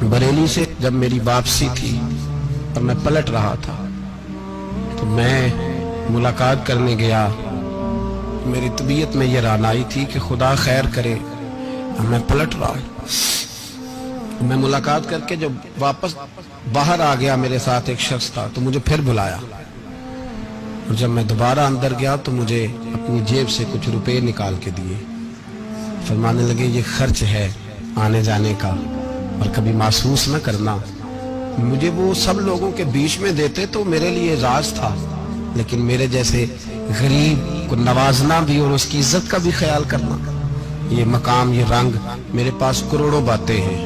बरेली से जब मेरी वापसी थी और मैं पलट रहा था तो मैं मुलाकात करने गया। मेरी तबीयत में ये रानाई थी कि खुदा खैर करे, मैं पलट रहा हूं। मैं मुलाकात करके जब वापस बाहर आ गया, मेरे साथ एक शख्स था तो मुझे फिर बुलाया, और जब मैं दोबारा अंदर गया तो मुझे अपनी जेब से कुछ रुपए निकाल के दिए। फरमाने लगे ये खर्च है आने जाने का और कभी महसूस न करना। मुझे वो सब लोगों के बीच में देते तो मेरे लिए राज था, लेकिन मेरे जैसे गरीब को नवाजना भी और उसकी इज्जत का भी ख्याल करना, ये मकाम, ये रंग, मेरे पास करोड़ों बातें हैं,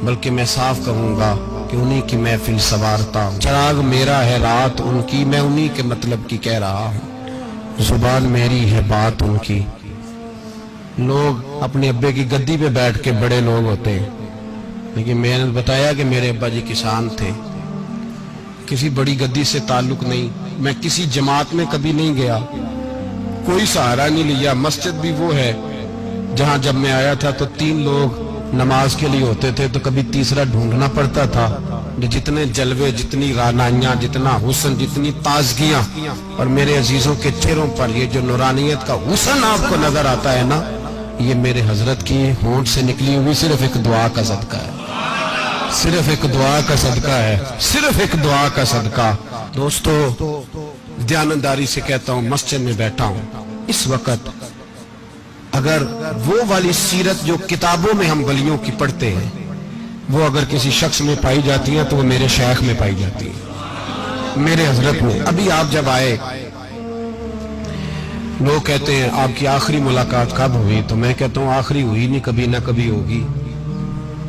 बल्कि मैं साफ कहूंगा कि उन्हीं की महफिल सवारता हूं। चराग मेरा है रात उनकी, मैं उन्हीं के मतलब की कह रहा हूं। जुबान मेरी है बात उनकी। लोग अपने अब्बे की गद्दी पे बैठ के बड़े लोग होते हैं, लेकिन मैंने बताया कि मेरे अब्बा जी किसान थे, किसी बड़ी गद्दी से ताल्लुक नहीं। मैं किसी जमात में कभी नहीं गया, कोई सहारा नहीं लिया। मस्जिद भी वो है जहां जब मैं आया था तो 3 लोग नमाज के लिए होते थे, तो कभी तीसरा ढूंढना पड़ता था। जितने जलवे, जितनी रानाइयां, जितना हुस्न, जितनी ताजगियां, और मेरे अजीजों के चेहरों पर ये जो नूरानियत का हुस्न आपको नजर आता है ना, ये मेरे हजरत की होंठ से निकली हुई सिर्फ एक दुआ का सदका है, सिर्फ एक दुआ का सदका है, सिर्फ एक दुआ का सदका। दोस्तों, ध्यानदारी से कहता हूं, मस्जिद में बैठा हूं इस वक्त, अगर वो वाली सीरत जो किताबों में हम वलियों की पढ़ते हैं, वो अगर किसी शख्स में पाई जाती है तो वो मेरे शेख में पाई जाती है, मेरे हजरत में। अभी आप जब आए, लोग कहते हैं आपकी आखिरी मुलाकात कब हुई, तो मैं कहता हूं आखिरी हुई नहीं, कभी ना कभी होगी।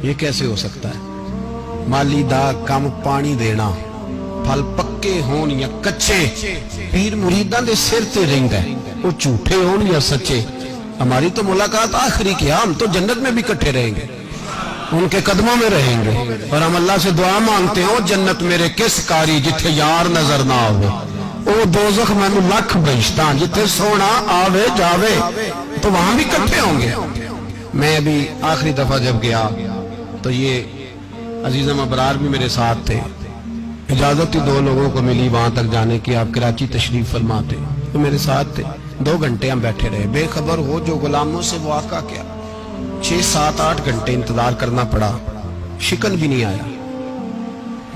ये कैसे हो सकता है? माली दा कम पानी देना, फल पक्के होन या कच्चे, पीर मुरीदां दे सिर ते रहिंदा है, वो झूठे होन या सच्चे। हमारी तो मुलाकात आखिरी की, हम तो जन्नत में भी इकट्ठे रहेंगे, उनके कदमों में रहेंगे, और हम अल्लाह से दुआ मांगते हैं, जन्नत मेरे किस कारी जिथे यार नजर ना आवे, ओ दोज़ख मैनू लख बहिश्तां जिथे सोना आवे जावे, तो वहां भी इकट्ठे होंगे। मैं अभी आखिरी दफा जब गया तो ये अजीज़म अबरार भी मेरे साथ थे। इजाजत ही 2 लोगों को मिली वहां तक जाने की, आप कराची तशरीफ फरमा थे, तो मेरे साथ थे। 2 घंटे हम बैठे रहे, बेखबर हो जो गुलामों से वो आका क्या। 6, 7, 8 घंटे इंतजार करना पड़ा, शिकन भी नहीं आया।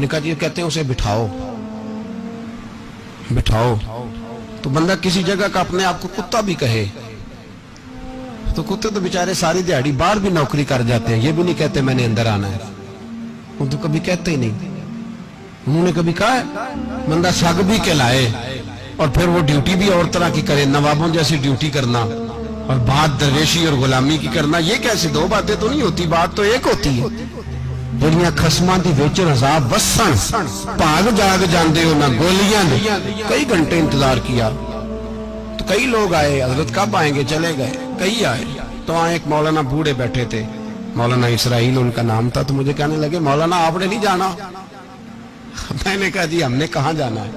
निका जी कहते हैं उसे बिठाओ बिठाओ, तो बंदा किसी जगह का अपने आप को कुत्ता भी कहे, तो कुत्ते तो बेचारे सारी दिहाड़ी बाहर भी नौकरी कर जाते हैं, ये भी नहीं कहते मैंने अंदर आना है, वो तो कभी कहते ही नहीं। उन्होंने कभी कहा है बंदा सग भी कहलाए और फिर वो ड्यूटी भी और तरह की करे, नवाबों जैसी ड्यूटी करना और बात दरवेशी और गुलामी की करना, ये कैसे? 2 बातें तो नहीं होती, बात तो एक होती है। दुनिया खसमां दी विच रज़ा वसन भाग जाग जांदे हो ना गोलियां दे। कई घंटे इंतजार किया तो कई लोग आए, हजरत कब आएंगे, चले गए। कई आए तो वहां एक मौलाना बूढ़े बैठे थे, मौलाना इसराइल उनका नाम था, तो मुझे कहने लगे मौलाना आपने नहीं जाना। मैंने कहा जी हमने कहाँ जाना है,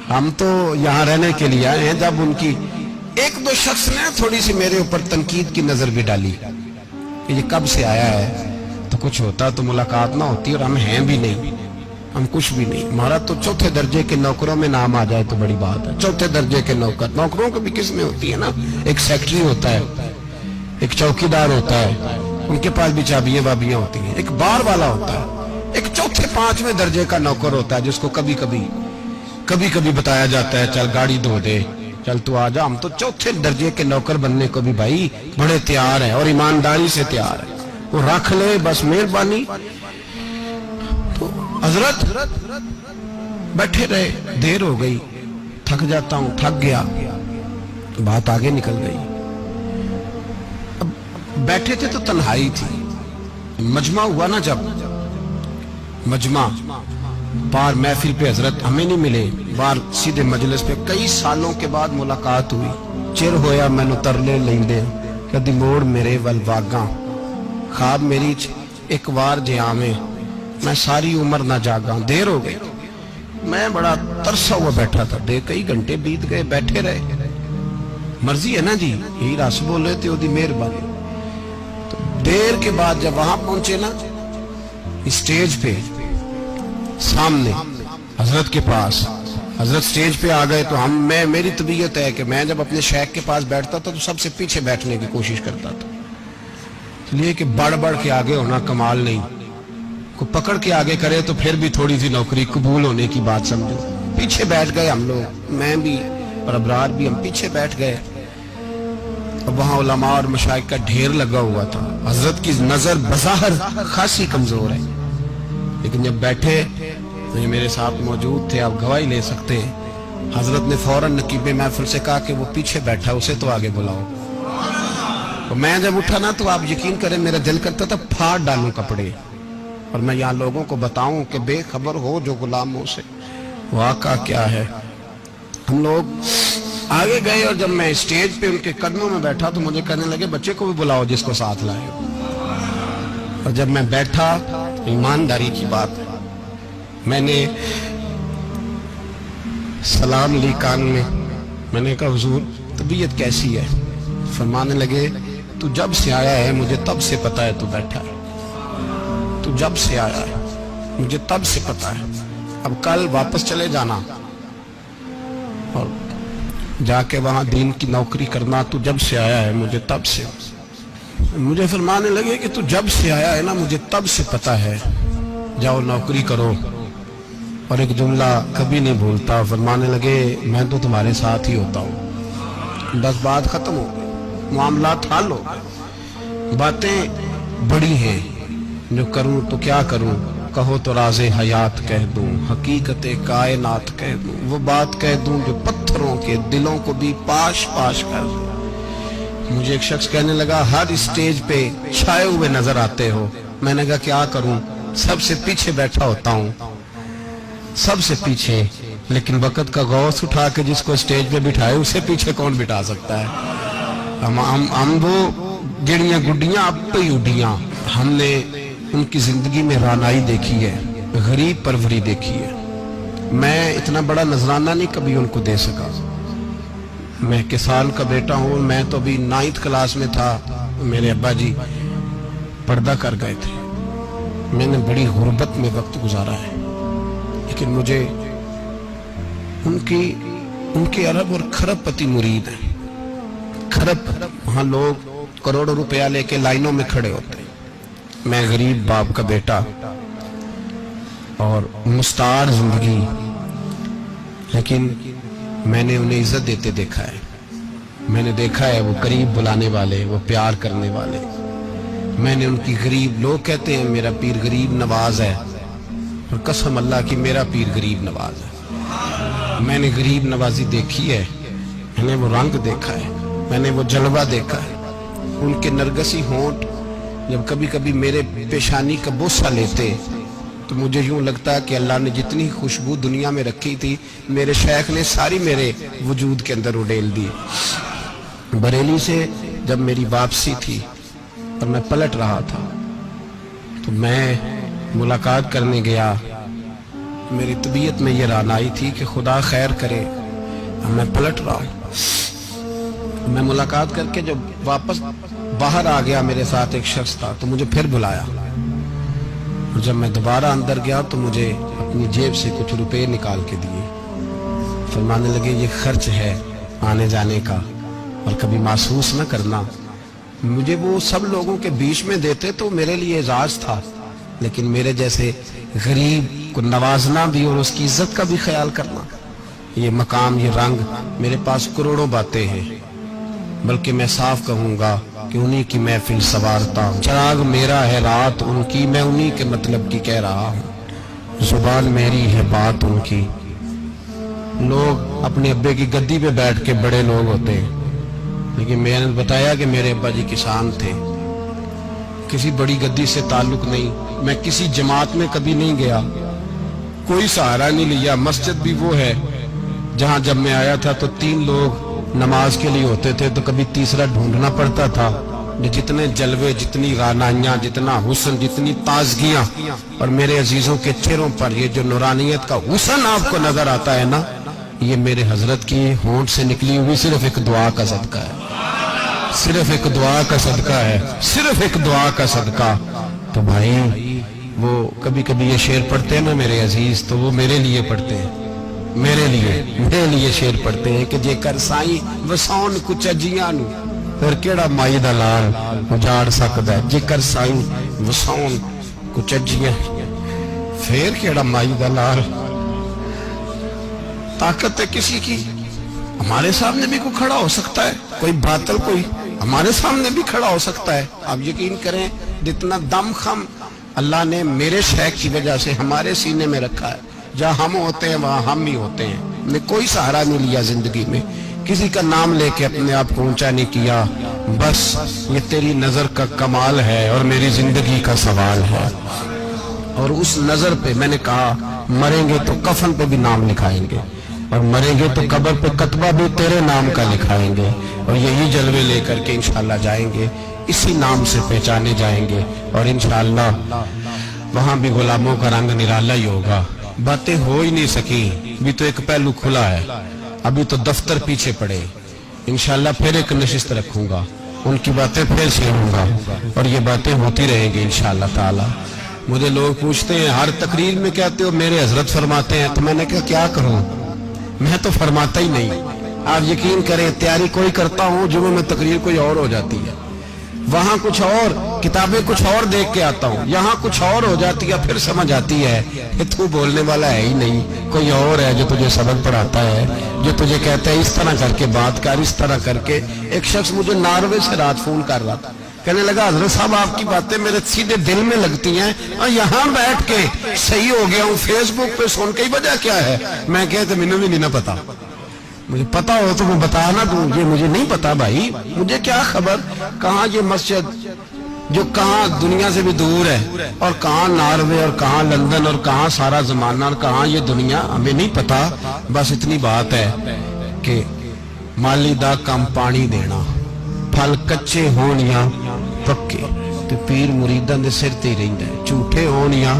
हम तो यहाँ रहने के लिए आए हैं। जब उनकी 1-2 शख्स ने थोड़ी सी मेरे ऊपर तनकीद की नजर भी डाली कि ये कब से आया है, तो कुछ होता तो मुलाकात ना होती, और हम हैं भी नहीं, हम कुछ भी नहीं। हमारा तो 4थे दर्जे के नौकरों में नाम आ जाए तो बड़ी बात है। 4थे दर्जे के नौकरों को भी किस में होती है ना, एक सेक्रेटरी होता है, एक चौकीदार होता है, उनके पास भी चाबियां बाबियां होती हैं, एक बार वाला होता है, एक 4थे 5वें दर्जे का नौकर होता है जिसको कभी कभी बताया जाता है चल गाड़ी धो दे, चल तू आ जा। हम तो 4थे दर्जे के नौकर बनने को भी भाई बड़े तैयार हैं और ईमानदारी से तैयार है, वो रख ले बस मेहरबानी। तो हजरत बैठे रहे, देर हो गई, थक जाता हूं, थक गया, बात आगे निकल गई। अब बैठे थे तो तन्हाई थी, मजमा हुआ ना, जब मजमा बार महफिल पे हजरत हमें नहीं मिले, बार सीधे मजलिस पे कई सालों के बाद मुलाकात हुई। चिर होया मैनू तरले लेंदे कदी मोड़ मेरे वल वागा, ख्वाब मेरी एक बार जे आवे मैं सारी उम्र ना जागा। देर हो गई, मैं बड़ा तरसा हुआ बैठा था, कई घंटे बीत गए, बैठे रहे। मर्जी है ना जी, यही रस बोले थे ओदी मेहरबानी। तो देर के बाद जब वहां पहुंचे ना, स्टेज पे सामने हजरत के पास, हजरत स्टेज पे आ गए तो मेरी तबीयत है कि मैं जब अपने शेख के पास बैठता था तो सबसे पीछे बैठने की कोशिश करता था, इसलिए कि बढ़ बढ़ के आगे होना कमाल नहीं, को पकड़ के आगे करे तो फिर भी थोड़ी सी नौकरी कबूल होने की बात समझो। पीछे बैठ गए हम लोग, मैं भी और अबरार भी, हम पीछे बैठ गए। अब वहां उलमा और मशाइख का ढेर लगा हुआ था। हजरत की नजर बज़ाहिर खासी कमजोर है, लेकिन जब बैठे तो ये मेरे साथ मौजूद थे, आप गवाही ले सकते हैं। हजरत ने फौरन नकीब महफिल से कहा कि वो पीछे बैठा, उसे तो आगे बुलाओ। तो मैं जब उठा ना तो आप यकीन करें मेरा दिल करता था फाड़ डालूं कपड़े और मैं यहाँ लोगों को बताऊं कि बेखबर हो जो गुलामों से वाक़ा क्या है। हम लोग आगे गए और जब मैं स्टेज पे उनके कदमों में बैठा तो मुझे कहने लगे बच्चे को भी बुलाओ जिसको साथ लाए हो। और जब मैं बैठा, ईमानदारी की बात है, मैंने सलाम ली कान में। मैंने कहा हुजूर तबीयत कैसी है? फरमाने लगे तू जब से आया है मुझे तब से पता है तू बैठा है, तू जब से आया है मुझे तब से पता है। अब कल वापस चले जाना और जाके वहां दीन की नौकरी करना, तू जब से आया है मुझे तब से। मुझे फरमाने लगे कि तू जब से आया है ना मुझे तब से पता है, जाओ नौकरी करो। और एक जुमला कभी नहीं भूलता, फरमाने लगे मैं तो तुम्हारे साथ ही होता हूँ। बस बात खत्म हो गई, मामलात हल हो गए। बातें बड़ी हैं, जो करूं तो क्या करूं, कहो तो राज़े हयात कह दूं, हकीकत कायनात कह दूं, वो बात कह दूं जो पत्थरों के दिलों को भी पाश पाश कर दूं। मुझे एक शख्स कहने लगा हर स्टेज पे छाए हुए नजर आते हो। मैंने कहा क्या करूं, सबसे पीछे बैठा होता हूं, सबसे पीछे। लेकिन वक़्त का गौस उठा के जिसको स्टेज पे बिठाए उसे पीछे कौन बिठा सकता है। हम वो गिड़ियां गुड्डियां अब पे उड़ियां। हमने उनकी जिंदगी में रानाई देखी है, गरीब परवरी देखी है। मैं इतना बड़ा नजराना नहीं कभी उनको दे सका। मैं किसान का बेटा हूँ, मैं तो अभी 9th क्लास में था, मेरे अब्बा जी पर्दा कर गए थे। मैंने बड़ी गुर्बत में वक्त गुजारा है, लेकिन मुझे उनके अरब और खरब पति मुरीद हैं। खरब वहाँ लोग करोड़ों रुपया लेके लाइनों में खड़े होते हैं। मैं गरीब बाप का बेटा और मुस्तार जिंदगी, लेकिन मैंने उन्हें इज्जत देते देखा है। मैंने देखा है वो करीब बुलाने वाले, वो प्यार करने वाले। मैंने उनकी गरीब, लोग कहते हैं मेरा पीर गरीब नवाज है, और कसम अल्लाह की मेरा पीर गरीब नवाज है। मैंने गरीब नवाजी देखी है, मैंने वो रंग देखा है, मैंने वो जलवा देखा है। उनके नरगसी होंठ जब कभी कभी मेरे पेशानी का बोसा लेते तो मुझे यूं लगता कि अल्लाह ने जितनी खुशबू दुनिया में रखी थी मेरे शेख ने सारी मेरे वजूद के अंदर उड़ेल दी। बरेली से जब मेरी वापसी थी और मैं पलट रहा था तो मैं मुलाकात करने गया। मेरी तबीयत में ये रानाई थी कि खुदा खैर करे, मैं पलट रहा हूँ। मैं मुलाकात करके जब वापस बाहर आ गया, मेरे साथ एक शख्स था, तो मुझे फिर बुलाया। और जब मैं दोबारा अंदर गया तो मुझे अपनी जेब से कुछ रुपए निकाल के दिए। फरमाने लगे ये खर्च है आने जाने का, और कभी महसूस न करना। मुझे वो सब लोगों के बीच में देते तो मेरे लिए एजाज था, लेकिन मेरे जैसे गरीब को नवाजना भी और उसकी इज्जत का भी ख्याल करना, ये मकाम, ये रंग, मेरे पास करोड़ों बातें हैं। बल्कि मैं साफ कहूंगा कि उन्हीं की महफिल सवारता हूँ। चिराग मेरा है रात उनकी, मैं उन्हीं के मतलब की कह रहा हूँ। जुबान मेरी है बात उनकी। लोग अपने अब्बे की गद्दी पे बैठ के बड़े लोग होते हैं, लेकिन मैंने बताया कि मेरे अब्बा जी किसान थे। किसी बड़ी गद्दी से ताल्लुक नहीं, मैं किसी जमात में कभी नहीं गया, कोई सहारा नहीं लिया। मस्जिद भी वो है जहां जब मैं आया था तो 3 लोग नमाज के लिए होते थे, तो कभी तीसरा ढूंढना पड़ता था। जितने जलवे, जितनी रानाइयां, जितना हुस्न, जितनी ताजगियां, और मेरे अजीजों के चेहरों पर ये जो नूरानियत का हुस्न आपको नजर आता है ना, ये मेरे हजरत की होंठ से निकली हुई सिर्फ एक दुआ का सदका है, सिर्फ एक दुआ का सदका है, सिर्फ एक दुआ का सदका। तो भाई وہ کبھی کبھی یہ شعر پڑھتے ہیں نا میرے عزیز، تو وہ میرے لیے پڑھتے ہیں، میرے لیے شعر پڑھتے ہیں کہ جے کر سائیں وساؤن کچھ اجیاں نو پھر کیڑا مائی دا لال اجاڑ سکدا ہے، جے کر سائیں وساؤن کچھ اجیاں پھر کیڑا مائی دا لال۔ طاقت ہے کسی کی، ہمارے سامنے بھی کوئی کھڑا ہو سکتا ہے، کوئی باطل کوئی ہمارے سامنے بھی کھڑا ہو سکتا ہے۔ آپ یقین کریں جتنا دم خم اللہ نے میرے شیخ کی وجہ سے ہمارے سینے میں رکھا ہے، جہاں ہم ہوتے ہیں وہاں ہم ہی ہوتے ہیں۔ ہم نے کوئی سہارا نہیں لیا زندگی میں، کسی کا نام لے کے اپنے آپ کو اونچا نہیں کیا، بس یہ تیری نظر کا کمال ہے اور میری زندگی کا سوال ہے۔ اور اس نظر پہ میں نے کہا مریں گے تو کفن پہ بھی نام لکھائیں گے، اور مریں گے تو قبر پہ کتبہ بھی تیرے نام کا لکھائیں گے، اور یہی جلوے لے کر کے انشاءاللہ جائیں گے، اسی نام سے پہچانے جائیں گے، اور انشاءاللہ وہاں بھی غلاموں کا رنگ نرالا ہی ہوگا۔ باتیں ہو ہی نہیں سکی، بھی تو ایک پہلو کھلا ہے، ابھی تو دفتر پیچھے پڑے، انشاءاللہ پھر ایک نشست رکھوں گا، ان کی باتیں پھر سنوں گا، اور یہ باتیں ہوتی رہیں گی انشاءاللہ تعالی۔ مجھے لوگ پوچھتے ہیں ہر تقریر میں کہتے ہو میرے حضرت فرماتے ہیں، تو میں نے کہا کیا کروں، میں تو فرماتا ہی نہیں۔ آپ یقین کریں تیاری کوئی کرتا ہوں، جمعہ میں تقریر کوئی اور ہو جاتی ہے، وہاں کچھ اور کتابیں کچھ اور دیکھ کے آتا ہوں، یہاں کچھ اور ہو جاتی ہے، پھر سمجھ آتی ہے کہ تو بولنے والا ہے ہی نہیں، کوئی اور ہے جو تجھے سبق پڑھاتا ہے، جو تجھے کہتا ہے اس طرح کر کے بات کر، اس طرح کر کے۔ ایک شخص مجھے ناروے سے رات فون کر رہا تھا، کہنے لگا حضرت صاحب آپ کی باتیں میرے سیدھے دل میں لگتی ہیں، اور یہاں بیٹھ کے صحیح ہو گیا ہوں، فیس بک پہ سن کے ہی وجہ کیا ہے؟ میں کہتے مجھے بھی نہیں پتا، مجھے پتا ہو تو میں بتا نہ دوں، یہ مجھے نہیں پتا بھائی، مجھے کیا خبر کہاں یہ مسجد جو کہاں دنیا سے بھی دور ہے، اور کہاں ناروے اور کہاں لندن اور کہاں سارا زمانہ اور کہاں یہ دنیا، ہمیں نہیں پتا۔ بس اتنی بات ہے کہ مالی دا کم پانی دینا، پھل کچے ہون یا پکے تو پیر مریداں دے سر تے ہی رہندا ہے، جھوٹے ہون یا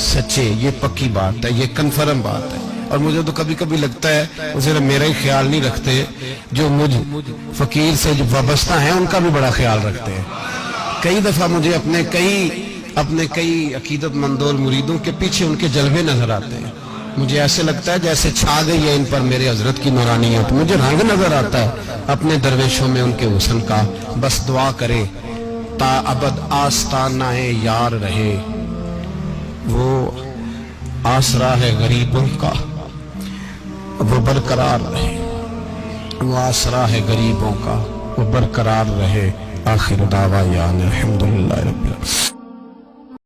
سچے، یہ پکی بات ہے، یہ کنفرم بات ہے۔ اور مجھے تو کبھی کبھی لگتا ہے وہ صرف میرا ہی خیال نہیں رکھتے، جو مجھ فقیر سے جو وابستہ ہیں ان کا بھی بڑا خیال رکھتے ہیں۔ کئی دفعہ مجھے اپنے کئی عقیدت مندوں اور مریدوں کے پیچھے ان کے جلوے نظر آتے ہیں، مجھے ایسے لگتا ہے جیسے چھا گئی ہے ان پر میرے حضرت کی نورانیت، مجھے رنگ نظر آتا ہے اپنے درویشوں میں ان کے حسن کا۔ بس دعا کرے تا ابد آستانہ یار رہے، وہ آسرا ہے غریبوں کا، وہ برقرار رہے، وہ آسرا ہے غریبوں کا، وہ برقرار رہے۔ آخر دعویٰ الحمدللہ رب العالمین۔